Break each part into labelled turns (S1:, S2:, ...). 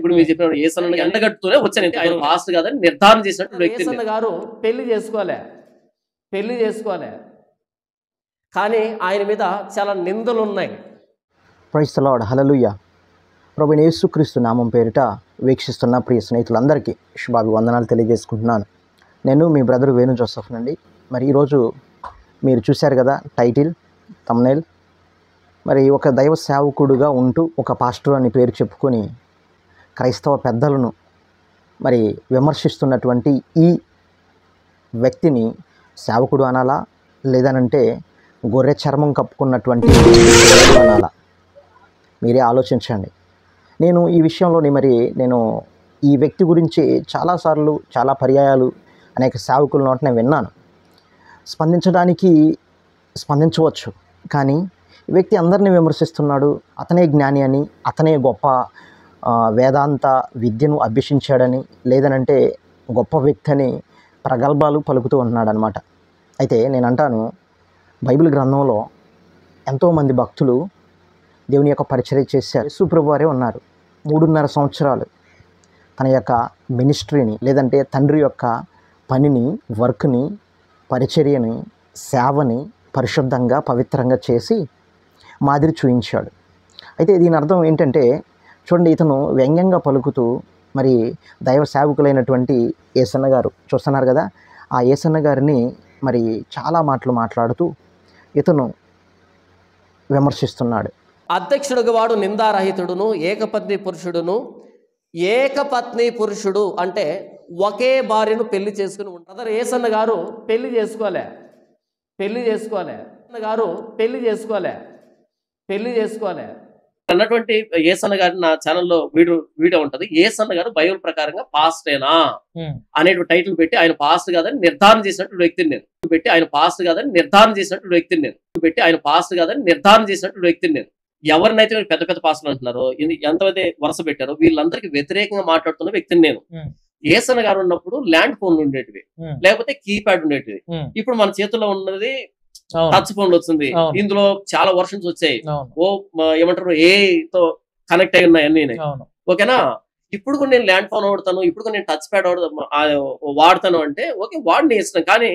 S1: ఇప్పుడు మీరు చెప్పిన యేసన్న ఎండగట్టుతూనే వచ్చాను, ఆయన పాస్ట్ కాదని నిర్ధారణ చేసినట్టు వ్యక్తి.
S2: యేసన్న గారు పెళ్లి చేసుకోలే, కానీ ఆయన మీద చాలా నిందలు ఉన్నాయి.
S3: ప్రైస్ ది లార్డ్, హల్లెలూయా. ప్రభువైన యేసుక్రీస్తు నామం పేరిట వీక్షిస్తున్న ప్రియ స్నేహితులందరికీ శుభాభివందనాలు తెలియజేసుకుంటున్నాను. నేను మీ బ్రదర్ వేణు జోసెఫ్ నండి. మరి ఈరోజు మీరు చూశారు కదా టైటిల్, థంబ్నెయిల్. మరి ఒక దైవ సేవకుడుగా ఉంటూ ఒక పాస్టర్ అని పేరు చెప్పుకొని క్రైస్తవ పెద్దలను మరి విమర్శిస్తున్నటువంటి ఈ వ్యక్తిని సేవకుడు అనాలా, లేదనంటే గొర్రె చర్మం కప్పుకున్నటువంటి అనాలా? మీరే ఆలోచించండి. నేను ఈ విషయంలోని నేను ఈ వ్యక్తి గురించి చాలాసార్లు చాలా పర్యాయాలు అనేక సేవకుల నోట నేను విన్నాను. స్పందించవచ్చు, కానీ ఈ వ్యక్తి అందరినీ విమర్శిస్తున్నాడు. అతనే జ్ఞాని అని, అతనే గొప్ప వేదాంత విద్యను అభ్యసించాడని, లేదనంటే గొప్ప వ్యక్తి అని ప్రగల్భాలు పలుకుతూ ఉంటున్నాడు అనమాట. అయితే నేను అంటాను, బైబిల్ గ్రంథంలో ఎంతోమంది భక్తులు దేవుని యొక్క పరిచర్య చేశారు. యేసు ప్రభువు వారే ఉన్నారు. 3.5 సంవత్సరాలు తన యొక్క మినిస్ట్రీని, లేదంటే తండ్రి యొక్క పనిని, వర్క్ని, పరిచర్యని, సేవని పరిశుద్ధంగా పవిత్రంగా చేసి మాదిరి చూయించాడు. అయితే దీని అర్థం ఏంటంటే, చూడండి, ఇతను వ్యంగ్యంగా పలుకుతూ మరి దైవ సేవకులైనటువంటి యేసన్న గారు చూస్తున్నారు కదా, ఆ యేసన్న గారిని మరి చాలా మాటలు మాట్లాడుతూ ఇతను విమర్శిస్తున్నాడు.
S2: అధ్యక్షుడికి వాడు నిందారహితుడును, ఏకపత్ని పురుషుడు అంటే ఒకే భార్యను పెళ్లి చేసుకుని ఉంటారు. యేసన్న గారు పెళ్లి చేసుకోలే.
S1: అన్నటువంటి యేసన్న గారి నా ఛానల్లో వీడియో ఉంటది. యేసన్న గారు బైబిల్ ప్రకారంగా పాస్టేనా అనేటువంటి టైటిల్ పెట్టి ఆయన పాస్ట్ కాదని నిర్ధారణ చేసినట్టు వ్యక్తిని నేను. ఎవరినైతే పెద్ద పెద్ద పాస్టర్లు అంటున్నారో, ఎంతైతే వరుస పెట్టారో వీళ్ళందరికీ వ్యతిరేకంగా మాట్లాడుతున్న వ్యక్తిని నేను. యేసన్న గారు ఉన్నప్పుడు ల్యాండ్ ఫోన్లు ఉండేటివి, లేకపోతే కీప్యాడ్ ఉండేటివి. ఇప్పుడు మన చేతుల్లో ఉన్నది టచ్ ఫోన్లు వచ్చింది. ఇందులో చాలా వర్షన్స్ వచ్చాయి. ఏమంటారు, తో కనెక్ట్ అయి ఉన్నాయి అన్ని. ఓకేనా, ఇప్పుడు కూడా నేను ల్యాండ్ ఫోన్ వాడతాను, ఇప్పుడు కూడా నేను టచ్ ప్యాడ్ వాడతాను అంటే ఓకే, వాడిని ఇస్తాను. కానీ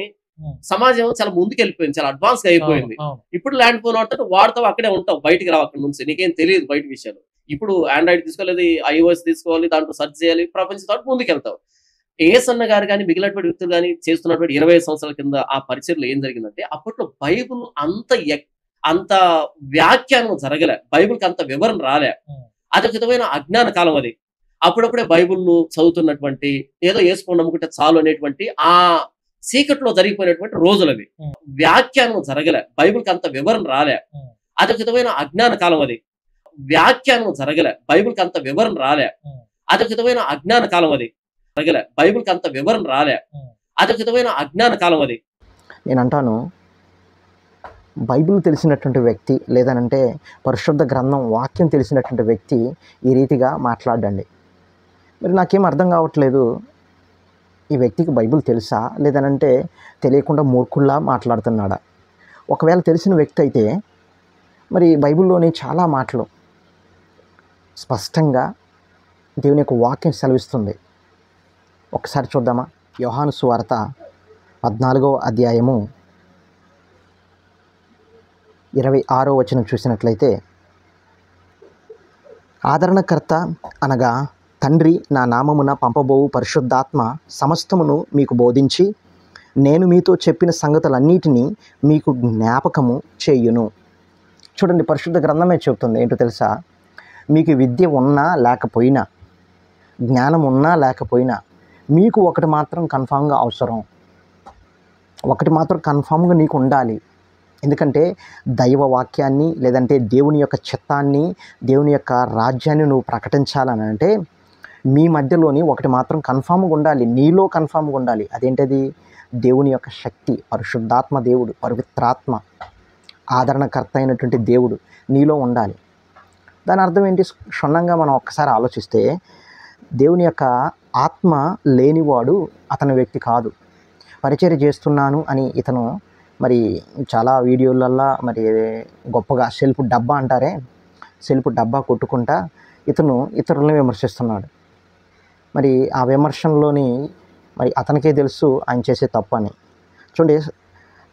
S1: సమాజం చాలా ముందుకు వెళ్ళిపోయింది, చాలా అడ్వాన్స్ గా అయిపోయింది. ఇప్పుడు ల్యాండ్ ఫోన్ వాడతావు, అక్కడే ఉంటావు, బయటికి రావు అక్కడి నుంచి, నీకేం తెలియదు బయట విషయాలు. ఇప్పుడు ఆండ్రాయిడ్ తీసుకోలేదు, iOS తీసుకోవాలి, దాంట్లో సెర్చ్ చేయాలి, ప్రపంచంతో ముందుకు వెళ్తావు. యేసన్న గారు కానీ మిగిలినటువంటి వ్యక్తులు కానీ చేస్తున్నటువంటి 25 సంవత్సరాల కింద ఆ పరిచయలో ఏం జరిగిందంటే, అప్పట్లో బైబుల్ అంత వ్యాఖ్యానం జరగలే, బైబుల్కి అంత వివరణ రాలే. అది ఒక విధమైన అజ్ఞాన కాలం. అది అప్పుడప్పుడే బైబుల్ చదువుతున్నటువంటి, ఏదో యేసుని నమ్ముకుంటే చాలు అనేటువంటి ఆ సీక్రెట్లో జరిగిపోయినటువంటి రోజులు అవి. వ్యాఖ్యానం జరగలే, బైబుల్కి అంత వివరణ రాలే. అది ఒక విధమైన అజ్ఞాన కాలం. అది వ్యాఖ్యానం జరగలే, బైబుల్కి అంత వివరణ రాలే. అది ఒక విధమైన అజ్ఞాన కాలం. అది బైబిల్కి అంత వివరణ రాలే. అది ఒక విధమైన అజ్ఞాన కాలం. అది
S3: నేను అంటాను, బైబిల్ తెలిసినటువంటి వ్యక్తి, లేదనంటే పరిశుద్ధ గ్రంథం వాక్యం తెలిసినటువంటి వ్యక్తి ఈ రీతిగా మాట్లాడండి. మరి నాకేం అర్థం కావట్లేదు, ఈ వ్యక్తికి బైబిల్ తెలుసా, లేదనంటే తెలియకుండా మూర్ఖుల్లా మాట్లాడుతున్నాడా? ఒకవేళ తెలిసిన వ్యక్తి అయితే మరి బైబిల్లోని చాలా మాటలు స్పష్టంగా దేవుని యొక్క వాక్యం సెలవిస్తుంది. ఒకసారి చూద్దామా? యోహాను సువార్త 14వ అధ్యాయము 26వ వచనం చూసినట్లయితే, ఆదరణకర్త అనగా తండ్రి నా నామమున పంపబోవు పరిశుద్ధాత్మ సమస్తమును మీకు బోధించి నేను మీతో చెప్పిన సంగతులన్నిటినీ మీకు జ్ఞాపకము చేయును. చూడండి, పరిశుద్ధ గ్రంథమే చెబుతుంది. ఏంటో తెలుసా? మీకు విద్య ఉన్నా లేకపోయినా, జ్ఞానం ఉన్నా లేకపోయినా, మీకు ఒకటి మాత్రం కన్ఫామ్గా అవసరం. ఒకటి మాత్రం కన్ఫామ్గా నీకు ఉండాలి. ఎందుకంటే దైవ వాక్యాన్ని, లేదంటే దేవుని యొక్క చిత్తాన్ని, దేవుని యొక్క రాజ్యాన్ని నువ్వు ప్రకటించాలని అంటే మీ మధ్యలోని ఒకటి మాత్రం కన్ఫామ్గా ఉండాలి, నీలో కన్ఫామ్గా ఉండాలి. అదేంటది? దేవుని యొక్క శక్తి, పరిశుద్ధాత్మ దేవుడు, పవిత్రాత్మ, ఆదరణకర్త అయినటువంటి దేవుడు నీలో ఉండాలి. దాని అర్థం ఏంటి? క్షుణ్ణంగా మనం ఒక్కసారి ఆలోచిస్తే, దేవుని యొక్క ఆత్మ లేనివాడు అతని వ్యక్తి కాదు. పరిచర్య చేస్తున్నాను అని ఇతను మరి చాలా వీడియోలల్లో మరి గొప్పగా సెల్ఫ్ డబ్బా అంటారే, సెల్ఫ్ డబ్బా కొట్టుకుంటా ఇతను ఇతరులను విమర్శిస్తున్నాడు. మరి ఆ విమర్శనలోని మరి అతనికే తెలుసు ఆయన చేసే తప్పు అని. చూడండి,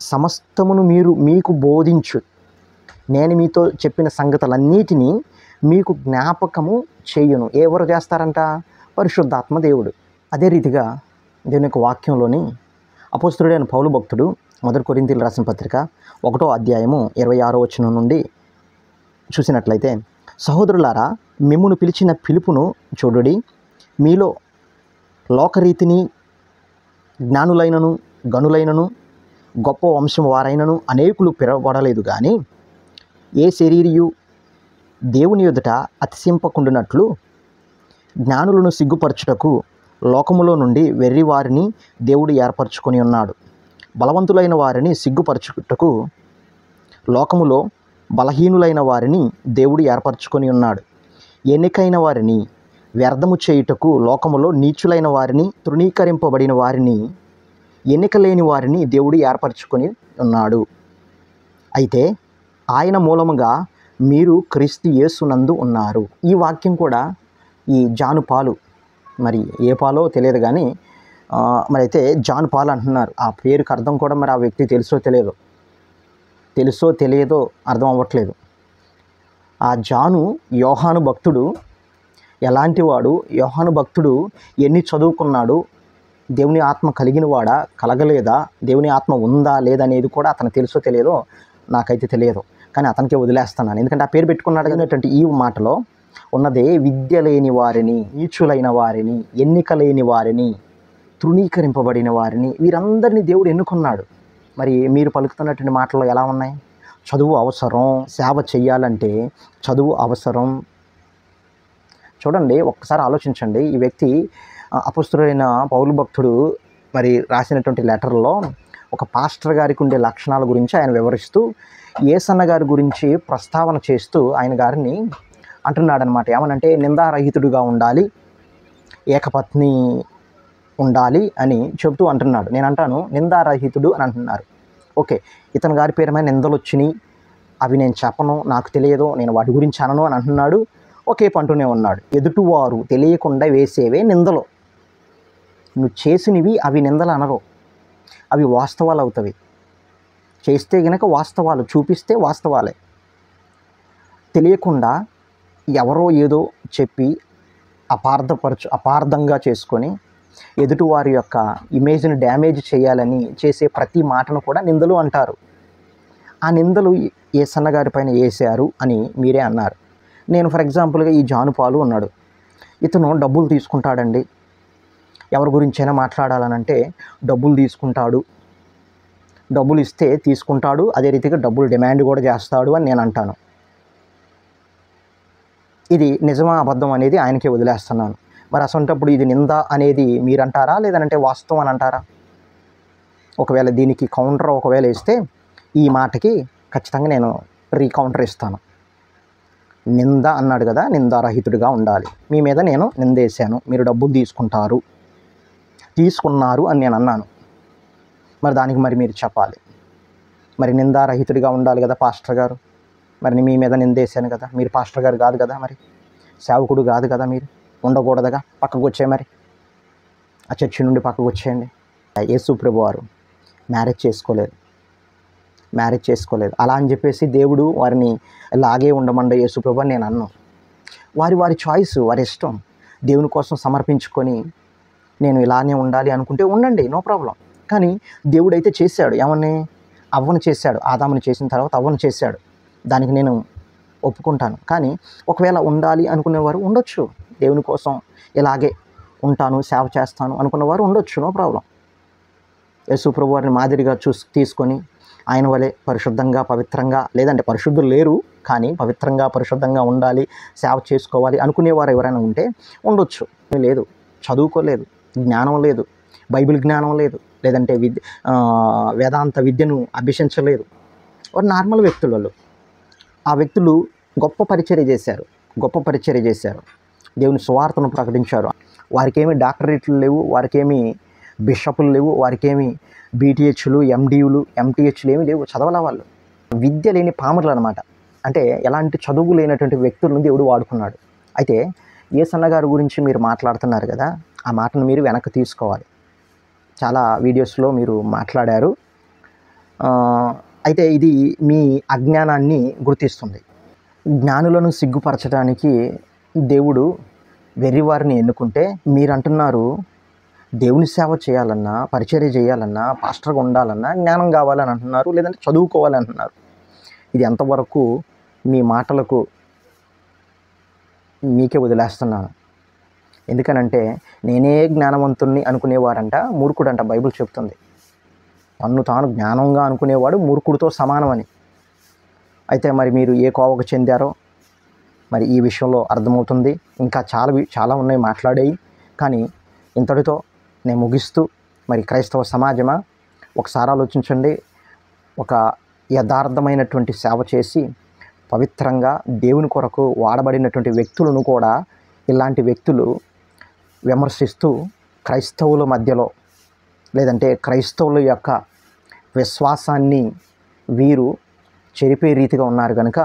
S3: సమస్తమును మీకు బోధించు, నేను మీతో చెప్పిన సంగతులన్నిటినీ మీకు జ్ఞాపకము చేయును. ఎవరు చేస్తారంట? పరిశుద్ధాత్మ దేవుడు. అదే రీతిగా దేవుని యొక్క వాక్యంలోని అపోస్తలుడైన పౌలు భక్తుడు 1 కొరింథీయులకు రాసిన పత్రిక 1వ అధ్యాయము 26వ వచనం నుండి చూసినట్లయితే, సహోదరులారా, మిమ్మును పిలిచిన పిలుపును చూడుడి. మీలో లోకరీతిని జ్ఞానులైనను గనులైనను గొప్ప వంశం వారైనను అనేకులు పిలువబడలేదు, కానీ ఏ శరీరియు దేవుని ఎదుట అతిశయింపకుండునట్లు జ్ఞానులను సిగ్గుపరచుటకు లోకములో నుండి వెర్రి వారిని దేవుడు ఏర్పరచుకొని ఉన్నాడు. బలవంతులైన వారిని సిగ్గుపరచుటకు లోకములో బలహీనులైన వారిని దేవుడు ఏర్పరచుకొని ఉన్నాడు. ఎన్నికైన వారిని వ్యర్థము చేయుటకు లోకములో నీచులైన వారిని, తృణీకరింపబడిన వారిని, ఎన్నిక లేని వారిని దేవుడు ఏర్పరచుకొని ఉన్నాడు. అయితే ఆయన మూలముగా మీరు క్రీస్తు యేసునందు ఉన్నారు. ఈ వాక్యం కూడా ఈ జాను పాలు, మరి ఏ పాలో తెలియదు కానీ మరి అయితే జాన్ పాల్ అంటున్నారు. ఆ పేరుకి అర్థం కూడా మరి ఆ వ్యక్తి తెలుసో తెలియదో అర్థం అవ్వట్లేదు. ఆ జాను యోహాను భక్తుడు ఎలాంటి వాడు? యోహాను భక్తుడు ఎన్ని చదువుకున్నాడు? దేవుని ఆత్మ కలిగిన వాడా, కలగలేదా? దేవుని ఆత్మ ఉందా లేదనేది కూడా అతను తెలుసో తెలియదో నాకైతే తెలియదు, కానీ అతనికే వదిలేస్తున్నాను. ఎందుకంటే ఆ పేరు పెట్టుకున్నాడు అనేటువంటి ఈ మాటలో ఉన్నదే విద్య లేని వారిని, నీచులైన వారిని, ఎన్నిక లేని వారిని, తృణీకరింపబడిన వారిని, వీరందరినీ దేవుడు ఎన్నుకున్నాడు. మరి మీరు పలుకుతున్నటువంటి మాటలు ఎలా ఉన్నాయి? చదువు అవసరం, సేవ చేయాలంటే చదువు అవసరం. చూడండి, ఒక్కసారి ఆలోచించండి. ఈ వ్యక్తి అపొస్తలుడైన పౌలు భక్తుడు మరి రాసినటువంటి లెటర్లో ఒక పాస్టర్ గారికి ఉండే లక్షణాల గురించి ఆయన వివరిస్తూ యేసన్న గారి గురించి ప్రస్తావన చేస్తూ ఆయన గారిని అంటున్నాడనమాట. ఏమనంటే నిందారహితుడుగా ఉండాలి, ఏకపత్ని ఉండాలి అని చెబుతూ అంటున్నాడు. నేను అంటాను నిందారహితుడు అని అంటున్నారు. ఓకే, ఇతని గారి పేరు మీద నిందలు వచ్చినాయి, అవి నేను చెప్పను, నాకు తెలియదు, నేను వాటి గురించి అనను అని అంటున్నాడు. ఒకే పంటూనే ఉన్నాడు. ఎదుటివారు తెలియకుండా వేసేవే నిందలు. నువ్వు చేసినవి అవి నిందలు అనరు, అవి వాస్తవాలు అవుతాయి. చేస్తే గనక వాస్తవాలు, చూపిస్తే వాస్తవాలే. తెలియకుండా ఎవరో ఏదో చెప్పి అపార్థంగా చేసుకొని ఎదుటివారి యొక్క ఇమేజ్ని డ్యామేజ్ చేయాలని చేసే ప్రతి మాటను కూడా నిందలు అంటారు. ఆ నిందలు యేసన్న గారి పైన వేశారు అని మీరే అన్నారు. నేను ఫర్ ఎగ్జాంపుల్గా ఈ జాను పాలు ఉన్నాడు, ఇతను డబ్బులు తీసుకుంటాడండి. ఎవరి గురించైనా మాట్లాడాలనంటే డబ్బులు తీసుకుంటాడు, డబ్బులు ఇస్తే తీసుకుంటాడు, అదే రీతిగా డబ్బులు డిమాండ్ కూడా చేస్తాడు అని నేను అంటాను. ఇది నిజమా అబద్ధం అనేది ఆయనకే వదిలేస్తున్నాను. మరి అసంటప్పుడు ఇది నింద అనేది మీరంటారా, లేదంటే వాస్తవం అని అంటారా? ఒకవేళ దీనికి కౌంటర్ ఒకవేళ ఇస్తే ఈ మాటకి ఖచ్చితంగా నేను రీకౌంటర్ ఇస్తాను. నింద అన్నాడు కదా, నిందారహితుడిగా ఉండాలి. మీ మీద నేను నిందేశాను, మీరు డబ్బులు తీసుకున్నారు అని నేను అన్నాను. మరి దానికి మరి మీరు చెప్పాలి. మరి నిందారహితుడిగా ఉండాలి కదా పాస్టర్ గారు. మరి మీ మీద నిందేశాను కదా, మీరు పాస్టర్ గారు కాదు కదా, మరి సేవకుడు కాదు కదా, మీరు ఉండకూడదుగా, పక్కకు వచ్చే మరి ఆ చర్చి నుండి పక్కకు వచ్చేయండి. యేసు ప్రభు వారు మ్యారేజ్ చేసుకోలేదు అలా అని చెప్పేసి దేవుడు వారిని లాగే ఉండమండ యేసు ప్రభు అని నేను అన్నాను. వారి చాయిస్, వారి ఇష్టం. దేవుని కోసం సమర్పించుకొని నేను ఇలానే ఉండాలి అనుకుంటే ఉండండి, నో ప్రాబ్లం. కానీ దేవుడైతే చేశాడు. ఏమని? అవ్వను చేశాడు. ఆదాముని చేసిన తర్వాత అవ్వను చేశాడు. దానికి నేను ఒప్పుకుంటాను. కానీ ఒకవేళ ఉండాలి అనుకునేవారు ఉండొచ్చు. దేవుని కోసం ఇలాగే ఉంటాను, సేవ చేస్తాను అనుకున్నవారు ఉండొచ్చు, నో ప్రాబ్లం. యేసు ప్రభు వారిని మాదిరిగా తీసుకొని ఆయన వలె పరిశుద్ధంగా, పవిత్రంగా, లేదంటే పరిశుద్ధులు లేరు కానీ పవిత్రంగా, పరిశుద్ధంగా ఉండాలి, సేవ చేసుకోవాలి అనుకునేవారు ఎవరైనా ఉంటే ఉండొచ్చు. లేదు, చదువుకోలేదు, జ్ఞానం లేదు, బైబిల్ జ్ఞానం లేదు, లేదంటే వేదాంత విద్యను అభ్యసించలేదు, వారు నార్మల్ వ్యక్తులు. వాళ్ళు ఆ వ్యక్తులు గొప్ప పరిచర్య చేశారు, దేవుని సువార్తను ప్రకటించారు. వారికేమీ డాక్టరేట్లు లేవు, వారికేమీ బిషపులు లేవు, వారికేమీ బీటీహెచ్లు, ఎండియులు, ఎంటీహెచ్లు ఏమీ లేవు, చదవల వాళ్ళు. విద్య లేని పామరులు అనమాట. అంటే ఎలాంటి చదువు లేనటువంటి వ్యక్తులను దేవుడు వాడుకున్నాడు. అయితే యేసన్న గారి గురించి మీరు మాట్లాడుతున్నారు కదా, ఆ మాటను మీరు వెనక్కి తీసుకోవాలి. చాలా వీడియోస్లో మీరు మాట్లాడారు. అయితే ఇది మీ అజ్ఞానాన్ని గుర్తిస్తుంది. జ్ఞానులను సిగ్గుపరచడానికి దేవుడు వెర్రివారిని ఎన్నుకుంటే, మీరు అంటున్నారు దేవుని సేవ చేయాలన్నా, పరిచర్య చేయాలన్నా, పాస్టర్గా ఉండాలన్నా జ్ఞానం కావాలని అంటున్నారు, లేదంటే చదువుకోవాలని అంటున్నారు. ఇది ఎంతవరకు మీ మాటలకు మీకే వదిలేస్తున్నాను. ఎందుకనంటే నేనే జ్ఞానవంతుణ్ణి అనుకునేవారంట మూర్ఖుడంట బైబిల్ చెప్తుంది. తన్ను తాను జ్ఞానంగా అనుకునేవాడు మూర్ఖుడితో సమానమని. అయితే మరి మీరు ఏ కోవకు చెందారో మరి ఈ విషయంలో అర్థమవుతుంది. ఇంకా చాలా ఉన్నాయి మాట్లాడేవి, కానీ ఇంతటితో నేను ముగిస్తూ, మరి క్రైస్తవ సమాజమా ఒకసారి ఆలోచించండి. ఒక యథార్థమైనటువంటి సేవ చేసి పవిత్రంగా దేవుని కొరకు వాడబడినటువంటి వ్యక్తులను కూడా ఇలాంటి వ్యక్తులు విమర్శిస్తూ క్రైస్తవుల మధ్యలో, లేదంటే క్రైస్తవుల యొక్క విశ్వాసాన్ని వీరు చెరిపే రీతిగా ఉన్నారు కనుక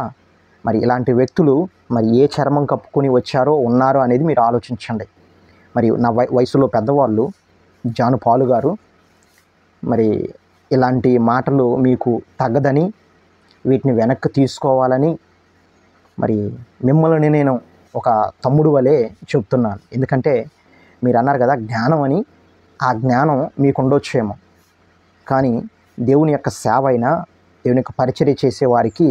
S3: మరి ఇలాంటి వ్యక్తులు మరి ఏ చర్మం కప్పుకొని వచ్చారో ఉన్నారో అనేది మీరు ఆలోచించండి. మరి నా వయసులో పెద్దవాళ్ళు జాను పాలు గారు మరి ఇలాంటి మాటలు మీకు తగ్గదని, వీటిని వెనక్కి తీసుకోవాలని మరి మిమ్మల్ని నేను ఒక తమ్ముడు వలె చెప్తున్నాను. ఎందుకంటే మీరు అన్నారు కదా జ్ఞానం అని, ఆ జ్ఞానం మీకు ఉండొచ్చేమో, కానీ దేవుని యొక్క సేవ అయినా, దేవుని యొక్క పరిచర్య చేసేవారికి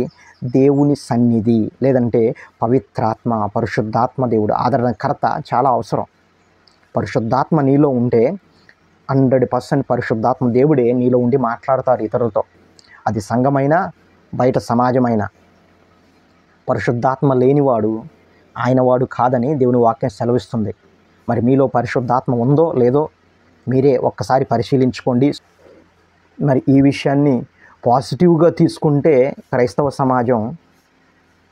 S3: దేవుని సన్నిధి, లేదంటే పవిత్రాత్మ, పరిశుద్ధాత్మ, దేవుడు ఆదరణకర్త చాలా అవసరం. పరిశుద్ధాత్మ నీలో ఉంటే 100% పరిశుద్ధాత్మ దేవుడే నీలో ఉండి మాట్లాడతారు ఇతరులతో. అది సంఘమైనా బయట సమాజమైనా. పరిశుద్ధాత్మ లేనివాడు ఆయన వాడు కాదని దేవుని వాక్యం సెలవిస్తుంది. మరి మీలో పరిశుద్ధాత్మ ఉందో లేదో మీరే ఒక్కసారి పరిశీలించుకోండి. మరి ఈ విషయాన్ని పాజిటివ్గా తీసుకుంటే క్రైస్తవ సమాజం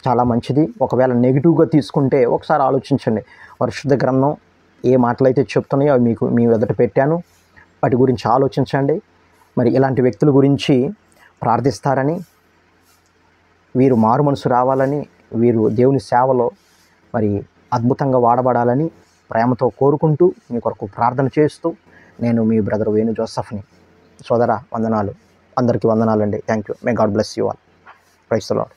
S3: చాలా మంచిది. ఒకవేళ నెగిటివ్గా తీసుకుంటే ఒకసారి ఆలోచించండి. పరిశుద్ధ గ్రంథం ఏ మాటలైతే చెప్తున్నాయో అవి మీ ఎదుట పెట్టాను, వాటి గురించి ఆలోచించండి. మరి ఇలాంటి వ్యక్తుల గురించి ప్రార్థిస్తారని, వీరు మారు మనసు రావాలని, వీరు దేవుని సేవలో మరి అద్భుతంగా వాడబడాలని ప్రేమతో కోరుకుంటూ మీ కొరకు ప్రార్థన చేస్తూ, నేను మీ బ్రదర్ వేణు జోసఫ్ని. సోదరా వందనాలు, అందరికీ వందనాలండి. Thank you. May God bless you all. Praise the lord.